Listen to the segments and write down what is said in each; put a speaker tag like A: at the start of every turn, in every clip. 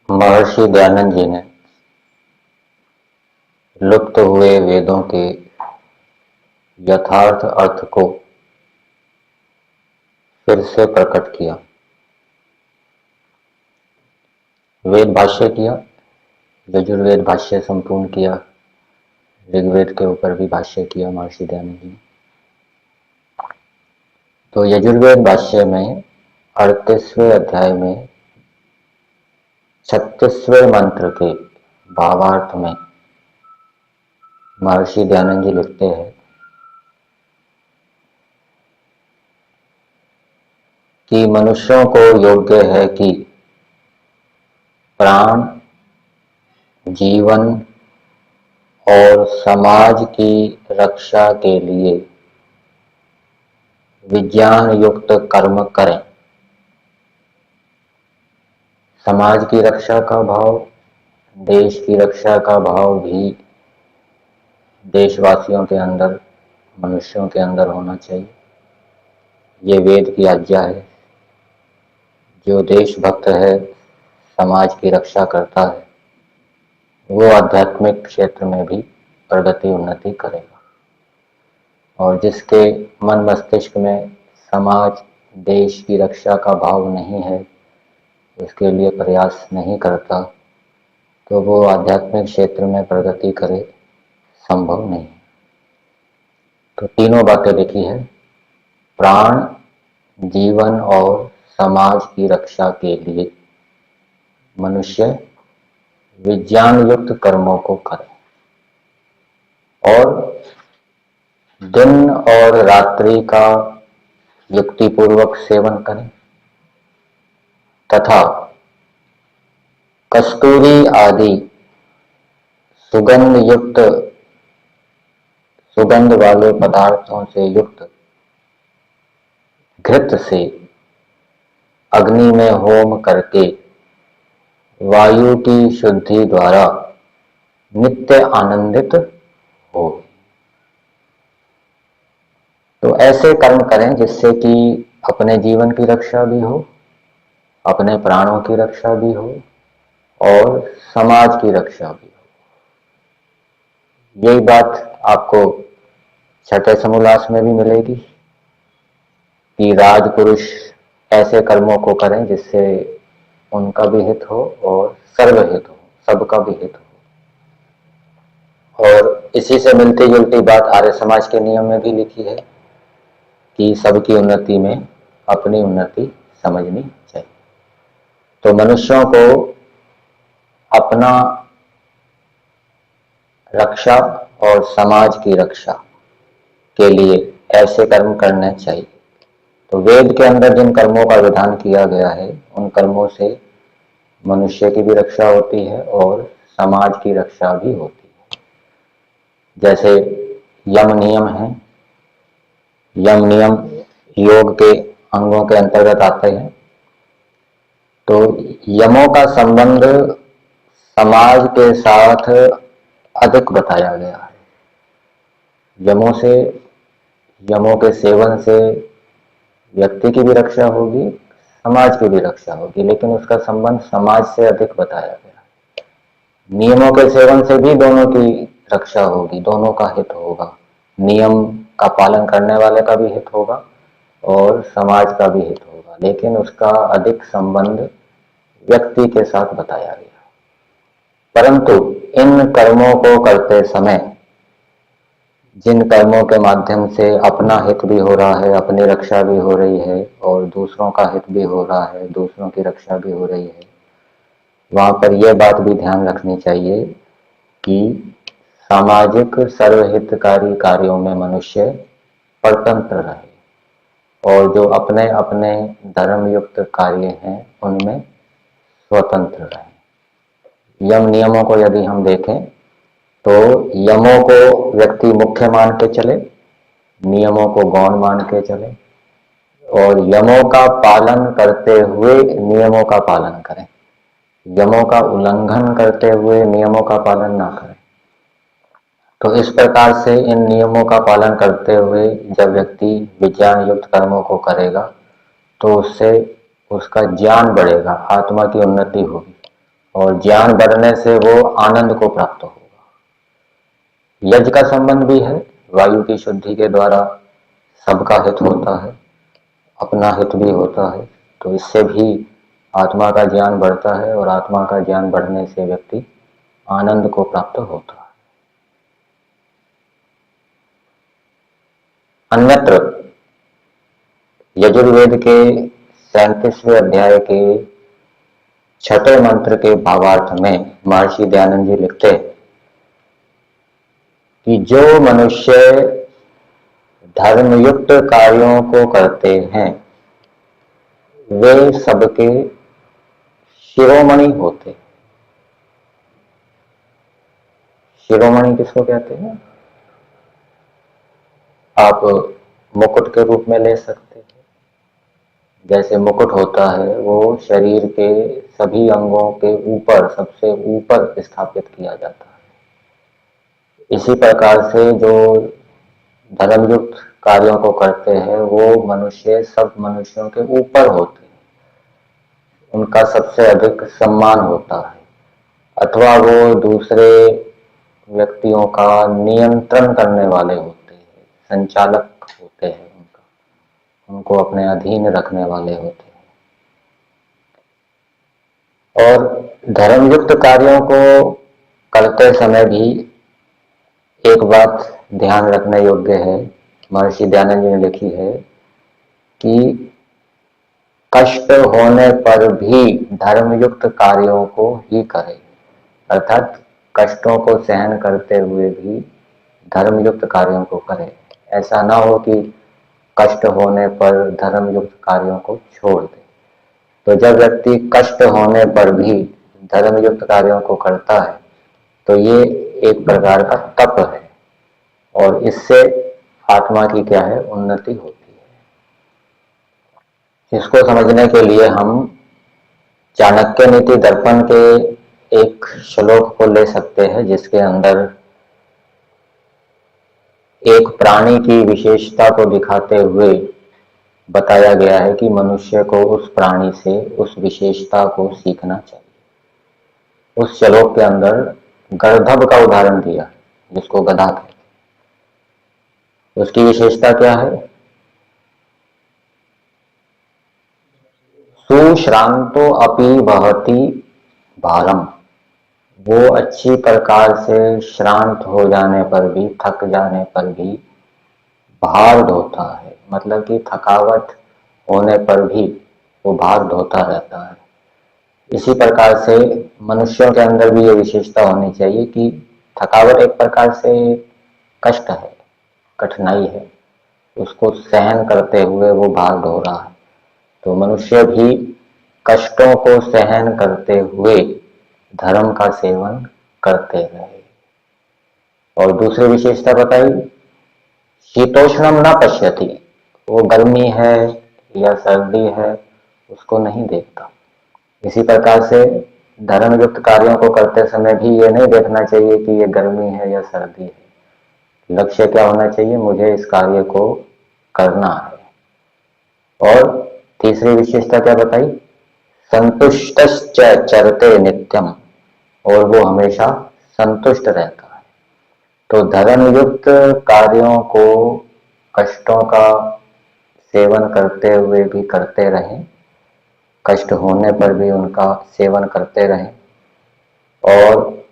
A: महर्षि दयानंद जी ने लुप्त हुए वेदों के यथार्थ अर्थ को फिर से प्रकट किया। वेद भाष्य किया, यजुर्वेद भाष्य संपूर्ण किया, ऋग्वेद के ऊपर भी भाष्य किया महर्षि दयानंद जी ने। तो यजुर्वेद भाष्य में 38वें अध्याय में 36वें मंत्र के भावार्थ में महर्षि दयानंद जी लिखते हैं कि मनुष्यों को योग्य है कि प्राण, जीवन और समाज की रक्षा के लिए विज्ञान युक्त कर्म करें। समाज की रक्षा का भाव, देश की रक्षा का भाव भी देशवासियों के अंदर, मनुष्यों के अंदर होना चाहिए। ये वेद की आज्ञा है। जो देशभक्त है, समाज की रक्षा करता है, वो आध्यात्मिक क्षेत्र में भी प्रगति उन्नति करेगा। और जिसके मन मस्तिष्क में समाज, देश की रक्षा का भाव नहीं है, उसके लिए प्रयास नहीं करता, तो वो आध्यात्मिक क्षेत्र में प्रगति करे संभव नहीं। तो तीनों बातें लिखी है, प्राण, जीवन और समाज की रक्षा के लिए मनुष्य विज्ञान युक्त कर्मों को करे और दिन और रात्रि का युक्तिपूर्वक सेवन करें तथा कस्तूरी आदि सुगंध वाले पदार्थों से युक्त घृत से अग्नि में होम करके वायु की शुद्धि द्वारा नित्य आनंदित हो। तो ऐसे कर्म करें जिससे कि अपने जीवन की रक्षा भी हो, अपने प्राणों की रक्षा भी हो और समाज की रक्षा भी हो। यही बात आपको छठे समोल्लास में भी मिलेगी कि राजपुरुष ऐसे कर्मों को करें जिससे उनका भी हित हो और सर्वहित हो, सबका भी हित हो। और इसी से मिलती जुलती बात आर्य समाज के नियम में भी लिखी है कि सबकी उन्नति में अपनी उन्नति समझनी चाहिए। तो मनुष्यों को अपना रक्षा और समाज की रक्षा के लिए ऐसे कर्म करने चाहिए। तो वेद के अंदर जिन कर्मों का विधान किया गया है, उन कर्मों से मनुष्य की भी रक्षा होती है और समाज की रक्षा भी होती है। जैसे यम नियम है, यम नियम योग के अंगों के अंतर्गत आते हैं। तो यमों का संबंध समाज के साथ अधिक बताया गया है। यमों के सेवन से व्यक्ति की भी रक्षा होगी, समाज की भी रक्षा होगी, लेकिन उसका संबंध समाज से अधिक बताया गया है। नियमों के सेवन से भी दोनों की रक्षा होगी, दोनों का हित होगा। नियम का पालन करने वाले का भी हित होगा और समाज का भी हित होगा, लेकिन उसका अधिक संबंध व्यक्ति के साथ बताया गया। परंतु इन कर्मों को करते समय जिन कर्मों के माध्यम से अपना हित भी हो रहा है, अपनी रक्षा भी हो रही है और दूसरों का हित भी हो रहा है, दूसरों की रक्षा भी हो रही है, वहां पर यह बात भी ध्यान रखनी चाहिए कि सामाजिक सर्वहितकारी कार्यों में मनुष्य परतंत्र रहे और जो अपने अपने धर्मयुक्त कार्य हैं उनमें स्वतंत्र रहे। यम नियमों को यदि हम देखें तो यमों को व्यक्ति मुख्य मान के चले, नियमों को गौण मान के चले और यमों का पालन करते हुए नियमों का पालन करें। यमों का उल्लंघन करते हुए नियमों का पालन ना करें। तो इस प्रकार से इन नियमों का पालन करते हुए जब व्यक्ति विज्ञान युक्त कर्मों को करेगा तो उससे उसका ज्ञान बढ़ेगा, आत्मा की उन्नति होगी और ज्ञान बढ़ने से वो आनंद को प्राप्त होगा। यज्ञ का संबंध भी है, वायु की शुद्धि के द्वारा सबका हित होता है, अपना हित भी होता है, तो इससे भी आत्मा का ज्ञान बढ़ता है और आत्मा का ज्ञान बढ़ने से व्यक्ति आनंद को प्राप्त होता है। अन्यत्र यजुर्वेद के 37वें अध्याय के 6ठे मंत्र के भावार्थ में महर्षि दयानंद जी लिखते हैं कि जो मनुष्य धर्मयुक्त कार्यों को करते हैं वे सबके शिरोमणि होते। शिरोमणि किसको कहते हैं? आप मुकुट के रूप में ले सकते हैं। जैसे मुकुट होता है वो शरीर के सभी अंगों के ऊपर, सबसे ऊपर स्थापित किया जाता है। इसी प्रकार से जो धर्मयुक्त कार्यों को करते हैं वो मनुष्य सब मनुष्यों के ऊपर होते हैं, उनका सबसे अधिक सम्मान होता है, अथवा वो दूसरे व्यक्तियों का नियंत्रण करने वाले होते हैं, संचालक होते हैं, उनको अपने अधीन रखने वाले होते हैं। और धर्मयुक्त कार्यों को करते समय भी एक बात ध्यान रखने योग्य है, महर्षि दयानंद जी ने लिखी है कि कष्ट होने पर भी धर्मयुक्त कार्यों को ही करें। अर्थात कष्टों को सहन करते हुए भी धर्मयुक्त कार्यों को करें। ऐसा ना हो कि कष्ट होने पर धर्मयुक्त कार्यों को छोड़ दे। तो जब व्यक्ति कष्ट होने पर भी धर्मयुक्त कार्यों को करता है तो ये एक प्रकार का तप है और इससे आत्मा की क्या है, उन्नति होती है। इसको समझने के लिए हम चाणक्य नीति दर्पण के एक श्लोक को ले सकते हैं जिसके अंदर एक प्राणी की विशेषता को दिखाते हुए बताया गया है कि मनुष्य को उस प्राणी से उस विशेषता को सीखना चाहिए। उस श्लोक के अंदर गर्दभ का उदाहरण दिया जिसको गधा कहते हैं। उसकी विशेषता क्या है? सुश्रांतो अपि वहति भारम। वो अच्छी प्रकार से श्रांत हो जाने पर भी, थक जाने पर भी भार ढोता है, मतलब कि थकावट होने पर भी वो भार ढोता रहता है। इसी प्रकार से मनुष्यों के अंदर भी ये विशेषता होनी चाहिए कि थकावट एक प्रकार से कष्ट है, कठिनाई है, उसको सहन करते हुए वो भार ढो रहा है। तो मनुष्य भी कष्टों को सहन करते हुए धर्म का सेवन करते रहे। और दूसरी विशेषता बताई, शीतोष्णम न पश्यति। वो गर्मी है या सर्दी है उसको नहीं देखता। इसी प्रकार से धर्मयुक्त कार्यों को करते समय भी ये नहीं देखना चाहिए कि ये गर्मी है या सर्दी है। लक्ष्य क्या होना चाहिए? मुझे इस कार्य को करना है। और तीसरी विशेषता क्या बताई? संतुष्टश्च चरते नित्यम। और वो हमेशा संतुष्ट रहता है। तो धर्मयुक्त कार्यों को कष्टों का सेवन करते हुए भी करते रहें, कष्ट होने पर भी उनका सेवन करते रहें, और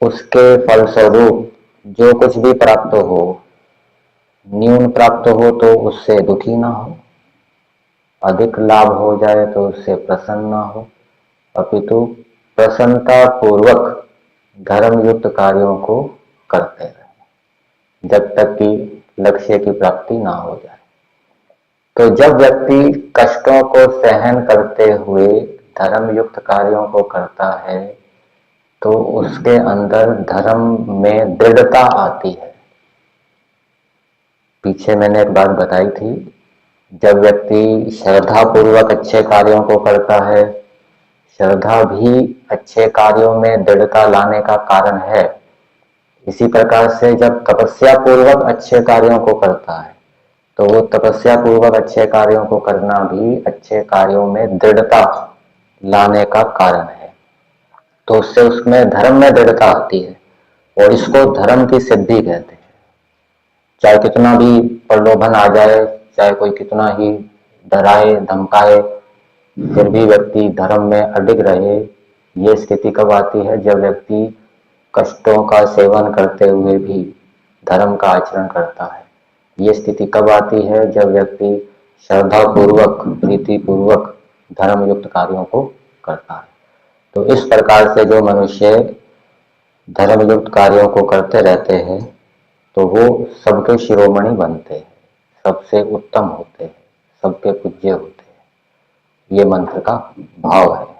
A: उसके फलस्वरूप जो कुछ भी प्राप्त हो, न्यून प्राप्त हो तो उससे दुखी ना हो, अधिक लाभ हो जाए तो उससे प्रसन्न ना हो, अपितु प्रसन्नता पूर्वक धर्मयुक्त कार्यों को करते रहें जब तक कि लक्ष्य की प्राप्ति ना हो जाए। तो जब व्यक्ति कष्टों को सहन करते हुए धर्मयुक्त कार्यों को करता है तो उसके अंदर धर्म में दृढ़ता आती है। पीछे मैंने एक बात बताई थी, जब व्यक्ति श्रद्धा पूर्वक अच्छे कार्यों को करता है, श्रद्धा भी अच्छे कार्यों में दृढ़ता लाने का कारण है। इसी प्रकार से जब तपस्या पूर्वक अच्छे कार्यों को करता है तो वो तपस्या पूर्वक अच्छे कार्यों को करना भी अच्छे कार्यों में दृढ़ता लाने का कारण है। तो उससे उसमें धर्म में दृढ़ता आती है, और इसको धर्म की सिद्धि कहते हैं। चाहे कितना भी प्रलोभन आ जाए, चाहे कोई कितना ही डराए धमकाए, फिर भी व्यक्ति धर्म में अडिग रहे। ये स्थिति कब आती है? जब व्यक्ति कष्टों का सेवन करते हुए भी धर्म का आचरण करता है। ये स्थिति कब आती है? जब व्यक्ति श्रद्धा पूर्वक, प्रीति पूर्वक धर्म युक्त कार्यों को करता है। तो इस प्रकार से जो मनुष्य धर्म युक्त कार्यों को करते रहते हैं, तो वो सबके शिरोमणि बनते हैं, सबसे उत्तम होते हैं, सबके पूज्य होते हैं। ये मंत्र का भाव है।